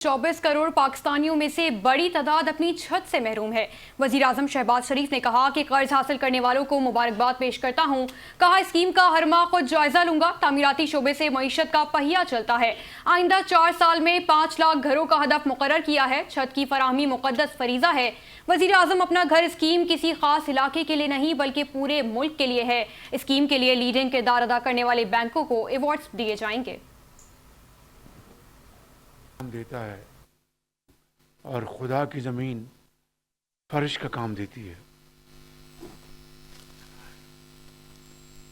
24 करोड़ पाकिस्तानियों में से बड़ी तादाद अपनी छत से महरूम है। वज़ीर आज़म शहबाज शरीफ ने कहा कि कर्ज हासिल करने वालों को मुबारकबाद पेश करता हूँ। कहा, स्कीम का हर माह खुद जायजा लूंगा। तामीराती शोबे से मईशत का पहिया चलता है। आइंदा 4 साल में 5 लाख घरों का हदफ मुकर्रर किया है। छत की फराहमी मुक़द्दस फरीज़ा है। वज़ीर आज़म अपना घर स्कीम किसी खास इलाके के लिए नहीं बल्कि पूरे मुल्क के लिए है। स्कीम के लिए लीडिंग किरदार अदा करने वाले बैंकों को अवार्ड्स दिए जाएंगे। देता है और खुदा की ज़मीन फर्श का काम देती है।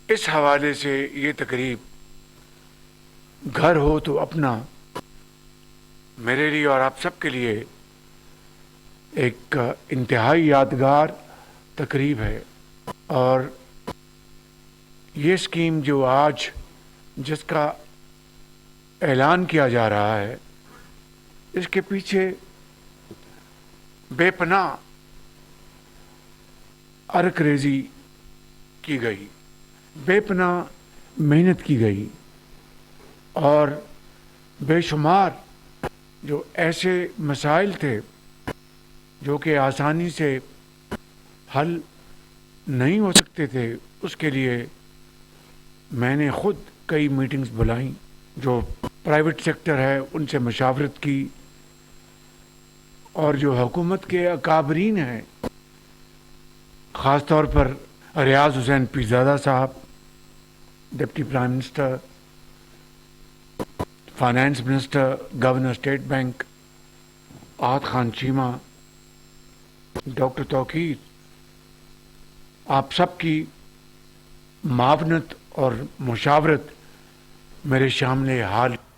इस हवाले से ये तकरीब घर हो तो अपना मेरे लिए और आप सब के लिए एक इंतहाई यादगार तकरीब है। और ये स्कीम जो आज जिसका ऐलान किया जा रहा है, इसके पीछे बेपनाह अरकरेज़ी की गई, बेपनाह मेहनत की गई और बेशुमार जो ऐसे मसाइल थे जो कि आसानी से हल नहीं हो सकते थे, उसके लिए मैंने ख़ुद कई मीटिंग्स बुलाई। जो प्राइवेट सेक्टर है उनसे मशावरत की और जो हुकूमत के अकाबरीन हैं, ख़ास तौर पर रियाज हुसैन पीरज़ादा साहब, deputy prime minister, finance minister, governor state bank आहत खान चीमा, डॉक्टर तौकीर, आप सबकी मावनत और मुशावरत मेरे सामने हाल